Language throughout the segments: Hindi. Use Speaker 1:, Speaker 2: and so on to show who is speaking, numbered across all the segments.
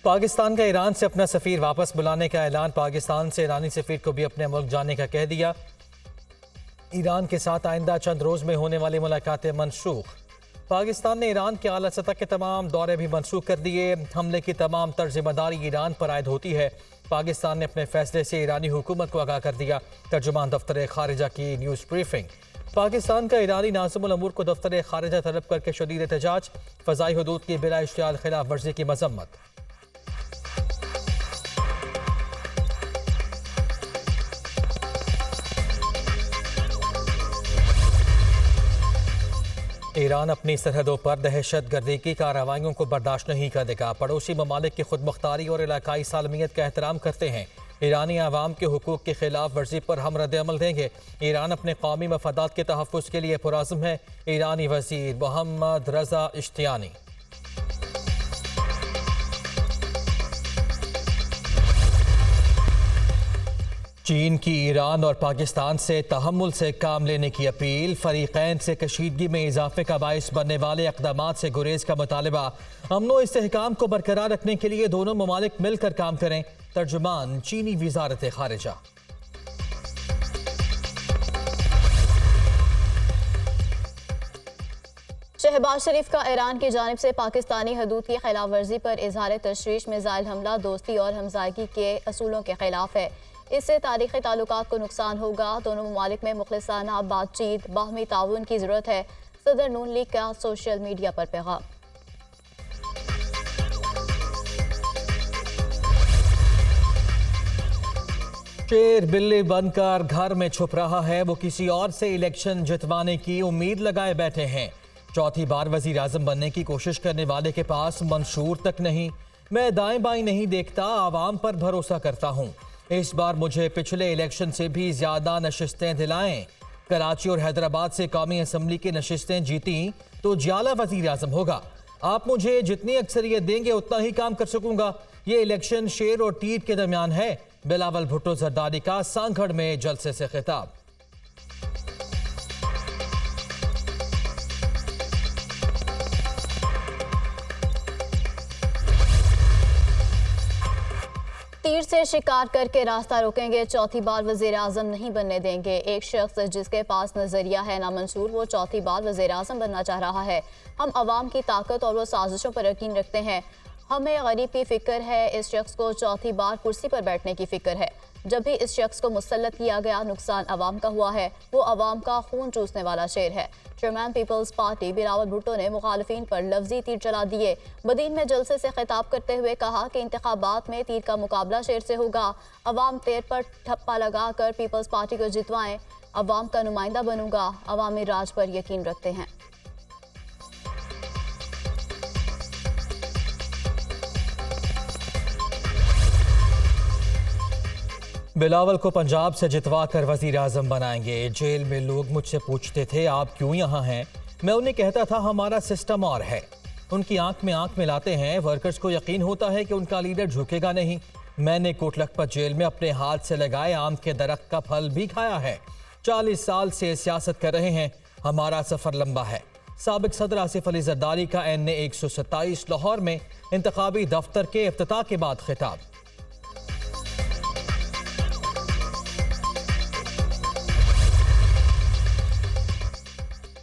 Speaker 1: पाकिस्तान का ईरान से अपना सफीर वापस बुलाने का ऐलान। पाकिस्तान से ईरानी सफीर को भी अपने मुल्क जाने का कह दिया। ईरान के साथ आइंदा चंद रोज में होने वाली मुलाकातें मनसूख। पाकिस्तान ने ईरान के आला सतह के तमाम दौरे भी मनसूख कर दिए। हमले की तमाम तर जिम्मेदारी ईरान पर आयद होती है। पाकिस्तान ने अपने फैसले से ईरानी हुकूमत को आगाह कर दिया। तर्जुमान दफ्तर खारिजा की न्यूज़ ब्रीफिंग। पाकिस्तान का ईरानी नाज़िमुल अमूर को दफ्तर खारिजा तलब करके शदीद एहतजाज। फ़ज़ाई हुदूद की बिला इश्तियाल खिलाफ वर्जी की मजम्मत। ईरान अपनी सरहदों पर दहशत गर्दी की कार्रवाइयों को बर्दाश्त नहीं करेगा। पड़ोसी ममालिक की खुद मुख्तारी और इलाकाई सालमियत का एहतराम करते हैं। ईरानी आवाम के हुकूक की खिलाफ वर्जी पर हम रद्द-ए-अमल देंगे। ईरान अपने कौमी मफादात के तहफ़्फ़ुज़ के लिए पुरअज़्म है। ईरानी वज़ीर मोहम्मद रज़ा इश्तियानी। चीन की ईरान और पाकिस्तान से तहम्मुल से काम लेने की अपील। फरीकैन से कशीदगी में इजाफे का बायस बनने वाले इक़दामात से गुरेज का मुतालबा। अमनो इस्तेहकाम को बरकरार रखने के लिए दोनों ममालिक मिलकर काम करें। तर्जुमान चीनी वज़ारत खारिजा।
Speaker 2: शहबाज शरीफ का ईरान की जानिब से पाकिस्तानी हदूद की खिलाफ वर्जी पर इजहार तशवीश। मिसाइल हमला दोस्ती और हमसायगी के असूलों के खिलाफ है। इससे तारीखी ताल्लुकात को नुकसान होगा। दोनों ममालिक में मुखलिसाना बातचीत बाहमी ताउन की जरूरत है। सदर नून लीग का सोशल मीडिया पर पैगाम।
Speaker 1: शेर बिल्ली बनकर घर में छुप रहा है। वो किसी और से इलेक्शन जितवाने की उम्मीद लगाए बैठे हैं। चौथी बार वजीर आजम बनने की कोशिश करने वाले के पास मंशूर तक नहीं। मैं दाएं बाएं नहीं देखता, आवाम पर भरोसा करता हूँ। इस बार मुझे पिछले इलेक्शन से भी ज्यादा नशिस्तें दिलाएं। कराची और हैदराबाद से कौमी असम्बली की नशिस्तें जीती तो जियाला वजीर आजम होगा। आप मुझे जितनी अक्सरियत देंगे उतना ही काम कर सकूंगा। ये इलेक्शन शेर और तीर के दरमियान है। बिलावल भुट्टो जरदारी का सांगड़ में जलसे से खिताब।
Speaker 2: तीर से शिकार करके रास्ता रोकेंगे, चौथी बार वजीर आजम नहीं बनने देंगे। एक शख्स जिसके पास नजरिया है नामंसूर, वो चौथी बार वजीर आजम बनना चाह रहा है। हम अवाम की ताकत और वो साजिशों पर यकीन रखते हैं। हमें गरीब की फिक्र है, इस शख्स को चौथी बार कुर्सी पर बैठने की फिक्र है। जब भी इस शख्स को मुसल्लत किया गया, नुकसान अवाम का हुआ है। वो अवाम का खून चूसने वाला शेर है। चेयरमैन पीपल्स पार्टी बिलावल भुट्टो ने मुखालिफिन पर लफ्जी तीर चला दिए। बदीन में जलसे से खिताब करते हुए कहा कि इंतखाबात में तीर का मुकाबला शेर से होगा। अवाम तीर पर ठप्पा लगाकर पीपल्स पार्टी को जितवाएं। अवाम का नुमाइंदा बनूंगा, अवामी राज पर यकीन रखते हैं।
Speaker 1: बिलावल को पंजाब से जितवा कर वजीर आजम बनाएंगे। जेल में लोग मुझसे पूछते थे आप क्यों यहाँ हैं। मैं उन्हें कहता था हमारा सिस्टम और है। उनकी आंख में आंख मिलाते हैं। वर्कर्स को यकीन होता है कि उनका लीडर झुकेगा नहीं। मैंने कोट लखपत जेल में अपने हाथ से लगाए आम के दरख्त का फल भी खाया है। 40 साल से सियासत कर रहे हैं। हमारा सफर लंबा है। साबिक सदर आसिफ अली जरदारी का NA 127 लाहौर में इंतखाबी दफ्तर के इफ्तिताह के बाद खिताब।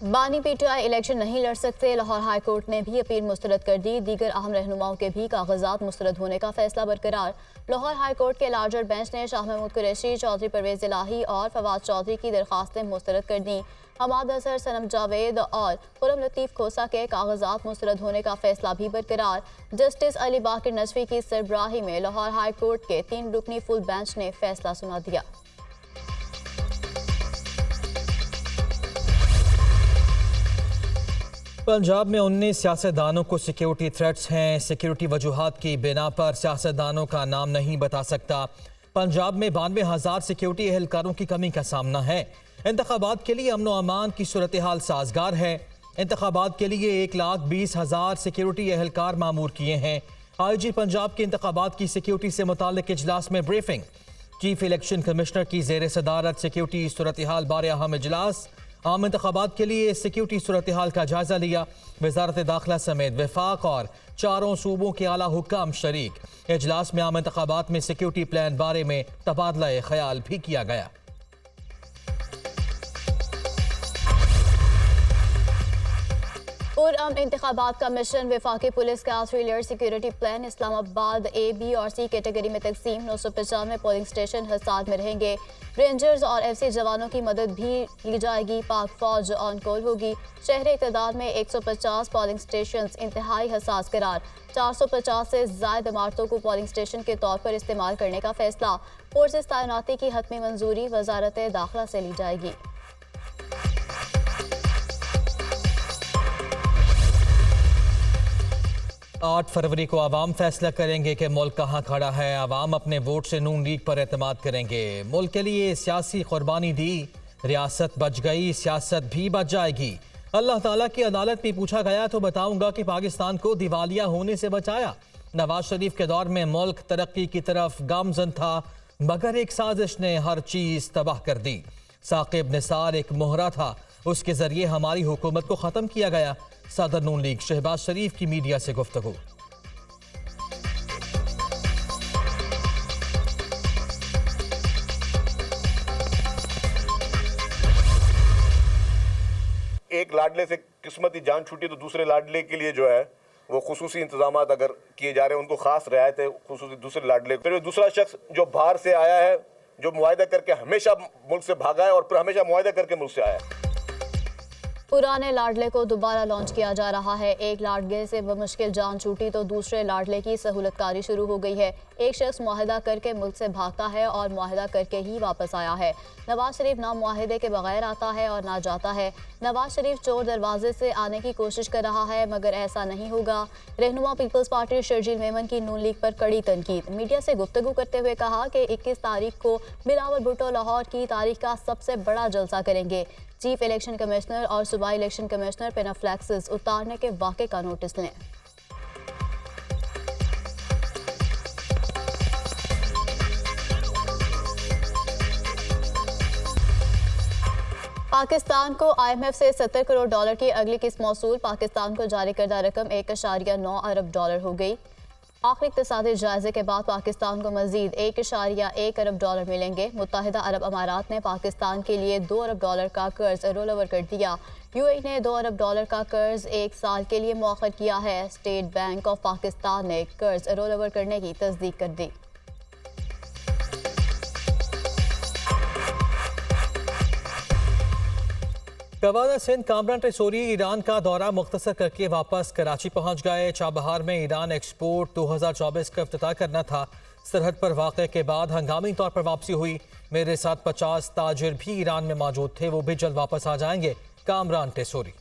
Speaker 2: बानी PTI इलेक्शन नहीं लड़ सकते। लाहौर हाई कोर्ट ने भी अपील मुस्तरद कर दी। दीगर अहम रहनुमाओं के भी कागजात मुस्तरद होने का फैसला बरकरार। लाहौर हाई कोर्ट के लार्जर बेंच ने शाह महमूद कुरैशी, चौधरी परवेज इलाही और फवाद चौधरी की दरखास्तें मुस्तरद कर दी। हमाद अजहर, सनम जावेद और खुरम लतीफ खोसा के कागजात मुस्तरद होने का फैसला भी बरकरार। जस्टिस अली बाकर नजफी की सरबराही में लाहौर हाई कोर्ट के 3 रुकनी फुल बेंच ने फैसला सुना दिया।
Speaker 1: पंजाब में 19 सियासतदानों को सिक्योरिटी थ्रेट्स हैं। सिक्योरिटी वजूहात की बिना पर सियासतदानों का नाम नहीं बता सकता। पंजाब में 92,000 सिक्योरिटी एहलकारों की कमी का सामना है। इंतखाबात के लिए अमन व अमान की सूरत हाल साजगार है। इंतखाबात के लिए 1,20,000 सिक्योरिटी एहलकार मामूर किए हैं। IG पंजाब के इंतखाबात की सिक्योरिटी से मुताल्लिक इजलास में ब्रीफिंग। चीफ इलेक्शन कमिश्नर की जेर सदारत सिक्योरिटी सूरत हाल बारे अहम इजलास। आम इंतखाबात के लिए सिक्योरिटी सूरत हाल का जायजा लिया। वजारत दाखिला समेत वफाक और चारों सूबों के आला हुक्काम शरीक। इजलास में आम इंतखाबात में सिक्योरिटी प्लान बारे में तबादला ख्याल भी किया गया।
Speaker 2: और आम इंतखाबात का मिशन वफाकी पुलिस का 3 layer security plan Islamabad A, B और C कैटेगरी में तकसीम। 995 पोलिंग स्टेशन हिसार में रहेंगे। रेंजर्स और FC जवानों की मदद भी ली जाएगी। पाक फौज ऑन कॉल होगी। शहर इक़्तिदार में 150 पोलिंग स्टेशन इंतहाई हसास करार। 450 से ज़ायद इमारतों को पोलिंग स्टेशन के तौर पर इस्तेमाल करने का फैसला। फोर्सेस तैनाती की हतमी मंजूरी वजारत दाखिला से ली जाएगी।
Speaker 1: 8 फरवरी को आवाम फैसला करेंगे कि मुल्क कहाँ खड़ा है। आवाम अपने वोट से नून लीग पर एतमाद करेंगे। मुल्क के लिए सियासी कुर्बानी दी, रियासत बच गई, सियासत भी बच जाएगी। अल्लाह ताला की अदालत में पूछा गया तो बताऊंगा कि पाकिस्तान को दिवालिया होने से बचाया। नवाज शरीफ के दौर में मुल्क तरक्की की तरफ गामजन था, मगर एक साजिश ने हर चीज तबाह कर दी। साकिब निसार एक मोहरा था, उसके जरिए हमारी हुकूमत को खत्म किया गया। सदर नून लीग शहबाज शरीफ की मीडिया से गुफ्तगू।
Speaker 3: एक लाडले से किस्मती जान छूटी तो दूसरे लाडले के लिए जो है वो खुसूसी इंतजाम अगर किए जा रहे हैं, उनको खास रियायत है खुसूसी दूसरे लाडले। फिर दूसरा शख्स जो बाहर से आया है, जो मुआहदा करके हमेशा मुल्क से भागा है और फिर हमेशा मुआहदा करके मुल्क से आया है।
Speaker 2: पुराने लाडले को दोबारा लॉन्च किया जा रहा है। एक लाडले से बमुश्किल जान छूटी तो दूसरे लाडले की सहूलतकारी शुरू हो गई है। एक शख्स मुआहदा करके मुल्क से भागता है और मुआहदा करके ही वापस आया है। नवाज शरीफ ना मुआहदे के बगैर आता है और ना जाता है। नवाज शरीफ चोर दरवाजे से आने की कोशिश कर रहा है, मगर ऐसा नहीं होगा। रहनुमा पीपल्स पार्टी शर्जील मेमन की नून लीग पर कड़ी तनकीद। मीडिया से गुफ्तगू करते हुए कहा कि 21 तारीख को बिलावल भुट्टो लाहौर की तारीख का सबसे बड़ा जलसा करेंगे। चीफ इलेक्शन कमिश्नर और सूबाई इलेक्शन कमिश्नर पे एनाफ्लैक्सिस उतारने के वाक़े का नोटिस लें। पाकिस्तान को IMF से $70 करोड़ की अगली किस्त मौसूल। पाकिस्तान को जारी करदा रकम 1.9 अरब डॉलर हो गई। आखिरी इक़्तिसादी जायजे के बाद पाकिस्तान को मजीद 1.1 अरब डॉलर मिलेंगे। मुत्तहिदा अरब अमारात ने पाकिस्तान के लिए $2 अरब का कर्ज रोल ओवर कर दिया। UAE ने $2 अरब का कर्ज 1 साल के लिए मौखर किया है। स्टेट बैंक ऑफ पाकिस्तान ने कर्ज रोल ओवर करने की तस्दीक कर दी।
Speaker 1: गवर्नर सिंध कामरान टेसोरी ईरान का दौरा मुख्तसर करके वापस कराची पहुंच गए। चाबहार में ईरान एक्सपोर्ट 2024 का इफ्तिताह करना था। सरहद पर वाक़े के बाद हंगामी तौर पर वापसी हुई। मेरे साथ 50 ताजिर भी ईरान में मौजूद थे, वो भी जल्द वापस आ जाएंगे। कामरान टेसोरी।